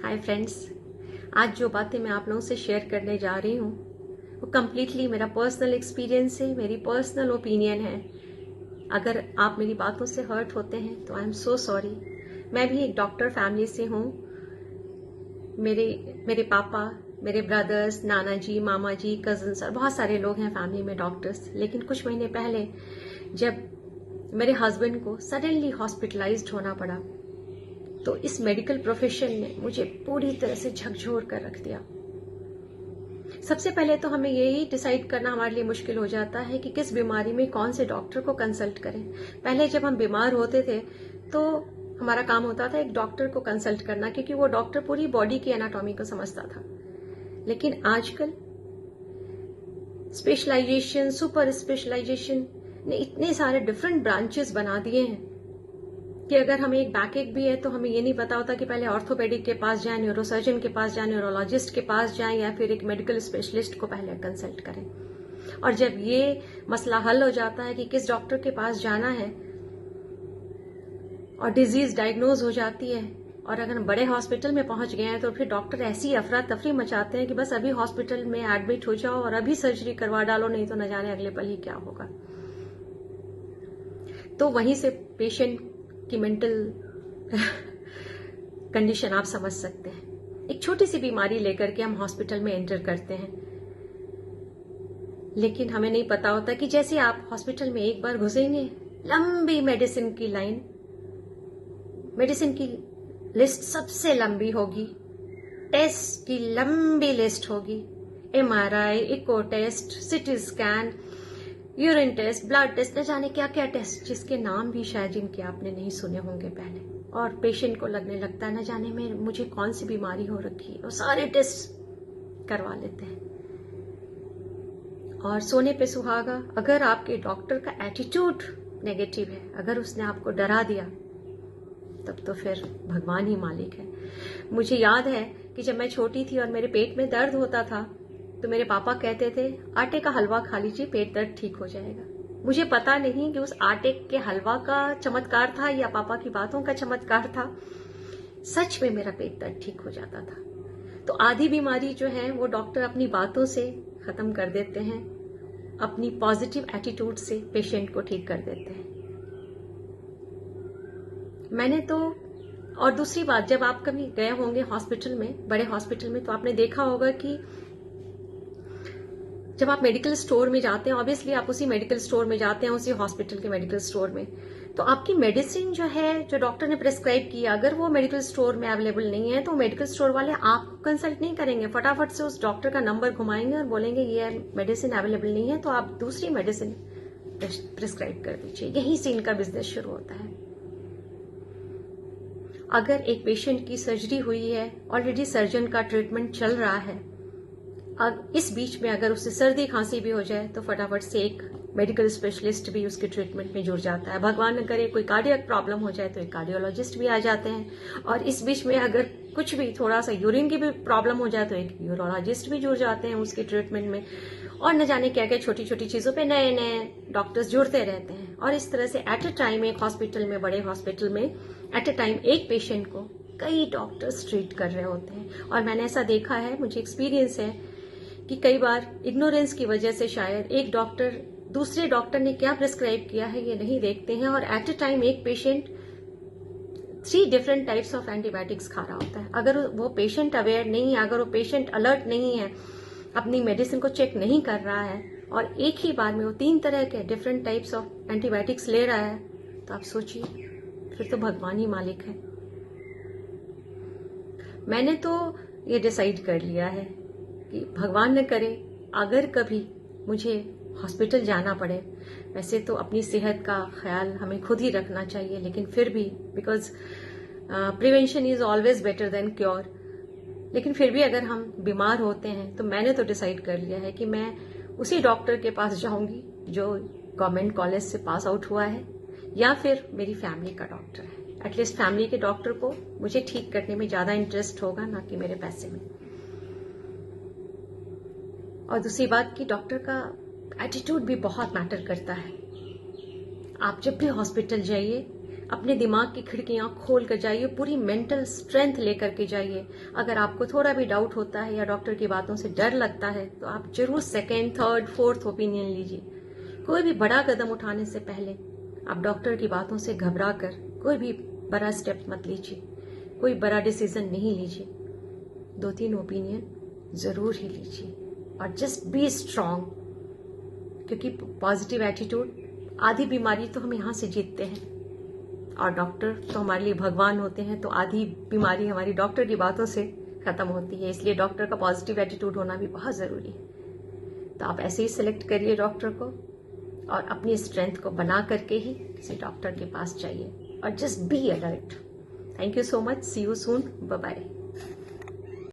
Hi friends, आज जो बातें मैं आप लोगों से शेयर करने जा रही हूँ वो कम्प्लीटली मेरा पर्सनल एक्सपीरियंस है, मेरी पर्सनल ओपिनियन है। अगर आप मेरी बातों से हर्ट होते हैं तो आई एम सो सॉरी। मैं भी एक डॉक्टर फैमिली से हूँ। मेरे पापा, मेरे ब्रदर्स, नाना जी, मामा जी, कजन्स और बहुत सारे लोग हैं फैमिली में डॉक्टर्स। लेकिन कुछ महीने पहले जब मेरे हस्बैंड को सडनली हॉस्पिटलाइज्ड होना पड़ा तो इस मेडिकल प्रोफेशन ने मुझे पूरी तरह से झकझोर कर रख दिया। सबसे पहले तो हमें यही डिसाइड करना हमारे लिए मुश्किल हो जाता है कि किस बीमारी में कौन से डॉक्टर को कंसल्ट करें। पहले जब हम बीमार होते थे तो हमारा काम होता था एक डॉक्टर को कंसल्ट करना, क्योंकि वो डॉक्टर पूरी बॉडी की एनाटॉमी को समझता था। लेकिन आजकल स्पेशलाइजेशन, सुपर स्पेशलाइजेशन ने इतने सारे डिफरेंट ब्रांचेस बना दिए हैं कि अगर हमें एक बैकएक भी है तो हमें ये नहीं पता होता कि पहले ऑर्थोपेडिक के पास जाएं, न्यूरोसर्जन के पास जाएं, न्यूरोलॉजिस्ट के पास जाएं या फिर एक मेडिकल स्पेशलिस्ट को पहले कंसल्ट करें। और जब ये मसला हल हो जाता है कि किस डॉक्टर के पास जाना है और डिजीज डायग्नोज हो जाती है और अगर हम बड़े हॉस्पिटल में पहुंच गए हैं तो फिर डॉक्टर ऐसी अफरा तफरी मचाते हैं कि बस अभी हॉस्पिटल में एडमिट हो जाओ और अभी सर्जरी करवा डालो, नहीं तो न जाने अगले पल ही क्या होगा। तो वहीं से पेशेंट की मेंटल कंडीशन आप समझ सकते हैं। एक छोटी सी बीमारी लेकर के हम हॉस्पिटल में एंटर करते हैं, लेकिन हमें नहीं पता होता कि जैसे आप हॉस्पिटल में एक बार घुसेंगे, लंबी मेडिसिन की लाइन, मेडिसिन की लिस्ट सबसे लंबी होगी, टेस्ट की लंबी लिस्ट होगी, MRI, echo test, CT scan, urine test, blood test, न जाने क्या क्या टेस्ट, जिसके नाम भी शायद जिनके आपने नहीं सुने होंगे पहले। और पेशेंट को लगने लगता है न जाने में मुझे कौन सी बीमारी हो रखी है, और सारे टेस्ट करवा लेते हैं। और सोने पे सुहागा, अगर आपके डॉक्टर का एटीट्यूड नेगेटिव है, अगर उसने आपको डरा दिया, तब तो फिर भगवान ही मालिक है। मुझे याद है कि जब मैं छोटी थी और मेरे पेट में दर्द होता था तो मेरे पापा कहते थे आटे का हलवा खा लीजिए, पेट दर्द ठीक हो जाएगा। मुझे पता नहीं कि उस आटे के हलवा का चमत्कार था या पापा की बातों का चमत्कार था। सच में मेरा पेट दर्द ठीक हो जाता था। तो आधी बीमारी जो है वो डॉक्टर अपनी बातों से खत्म कर देते हैं, अपनी पॉजिटिव एटीट्यूड से पेशेंट को ठीक कर देते हैं। मैंने तो, और दूसरी बात, जब आप कभी गए होंगे हॉस्पिटल में, बड़े हॉस्पिटल में, तो आपने देखा होगा कि जब आप मेडिकल स्टोर में जाते हैं, ऑब्वियसली आप उसी मेडिकल स्टोर में जाते हैं, उसी हॉस्पिटल के मेडिकल स्टोर में, तो आपकी मेडिसिन जो है, जो डॉक्टर ने प्रिस्क्राइब किया, अगर वो मेडिकल स्टोर में अवेलेबल नहीं है तो मेडिकल स्टोर वाले आपको कंसल्ट नहीं करेंगे, फटाफट से उस डॉक्टर का नंबर घुमाएंगे और बोलेंगे ये मेडिसिन अवेलेबल नहीं है तो आप दूसरी मेडिसिन प्रिस्क्राइब कर दीजिए। यहीं से इनका बिजनेस शुरू होता है। अगर एक पेशेंट की सर्जरी हुई है, ऑलरेडी सर्जन का ट्रीटमेंट चल रहा है, अब इस बीच में अगर उससे सर्दी खांसी भी हो जाए तो फटाफट से एक मेडिकल स्पेशलिस्ट भी उसके ट्रीटमेंट में जुड़ जाता है। भगवान न करे कोई कार्डियक प्रॉब्लम हो जाए तो एक कार्डियोलॉजिस्ट भी आ जाते हैं, और इस बीच में अगर कुछ भी थोड़ा सा यूरिन की भी प्रॉब्लम हो जाए तो एक यूरोलॉजिस्ट भी जुड़ जाते हैं उसके ट्रीटमेंट में। और न जाने क्या क्या छोटी छोटी चीजों पे नए नए डॉक्टर्स जुड़ते रहते हैं। और इस तरह से एट ए टाइम एक हॉस्पिटल में, बड़े हॉस्पिटल में एट ए टाइम एक पेशेंट को कई डॉक्टर्स ट्रीट कर रहे होते हैं। और मैंने ऐसा देखा है, मुझे एक्सपीरियंस है कि कई बार इग्नोरेंस की वजह से शायद एक डॉक्टर दूसरे डॉक्टर ने क्या प्रिस्क्राइब किया है ये नहीं देखते हैं, और एट ए टाइम एक patient 3 different types of antibiotics खा रहा होता है। अगर वो पेशेंट अवेयर नहीं है, अगर वो पेशेंट अलर्ट नहीं है, अपनी मेडिसिन को चेक नहीं कर रहा है और एक ही बार में वो 3 तरह के डिफरेंट टाइप्स ऑफ एंटीबायोटिक्स ले रहा है, तो आप सोचिए, फिर तो भगवान ही मालिक है। मैंने तो ये डिसाइड कर लिया है कि भगवान न करे अगर कभी मुझे हॉस्पिटल जाना पड़े, वैसे तो अपनी सेहत का ख्याल हमें खुद ही रखना चाहिए, लेकिन फिर भी because prevention is always better than cure, लेकिन फिर भी अगर हम बीमार होते हैं तो मैंने तो डिसाइड कर लिया है कि मैं उसी डॉक्टर के पास जाऊंगी जो गवर्नमेंट कॉलेज से पास आउट हुआ है, या फिर मेरी फैमिली का डॉक्टर है। एटलीस्ट फैमिली के डॉक्टर को मुझे ठीक करने में ज्यादा इंटरेस्ट होगा, ना कि मेरे पैसे में। और दूसरी बात कि डॉक्टर का एटीट्यूड भी बहुत मैटर करता है। आप जब भी हॉस्पिटल जाइए, अपने दिमाग की खिड़कियां खोल कर जाइए, पूरी मेंटल स्ट्रेंथ लेकर के जाइए। अगर आपको थोड़ा भी डाउट होता है या डॉक्टर की बातों से डर लगता है तो आप जरूर सेकेंड, थर्ड, फोर्थ ओपिनियन लीजिए। कोई भी बड़ा कदम उठाने से पहले आप डॉक्टर की बातों से घबरा कर कोई भी बड़ा स्टेप मत लीजिए, कोई बड़ा डिसीजन नहीं लीजिए। 2-3 ओपिनियन जरूर ही लीजिए और जस्ट बी स्ट्रांग, क्योंकि पॉजिटिव एटीट्यूड, आधी बीमारी तो हम यहाँ से जीतते हैं और डॉक्टर तो हमारे लिए भगवान होते हैं, तो आधी बीमारी हमारी डॉक्टर की बातों से खत्म होती है। इसलिए डॉक्टर का पॉजिटिव एटीट्यूड होना भी बहुत जरूरी है। तो आप ऐसे ही सिलेक्ट करिए डॉक्टर को और अपनी स्ट्रेंथ को बना करके ही किसी डॉक्टर के पास जाइए और just be alert. Thank you so much, see you soon, bye bye.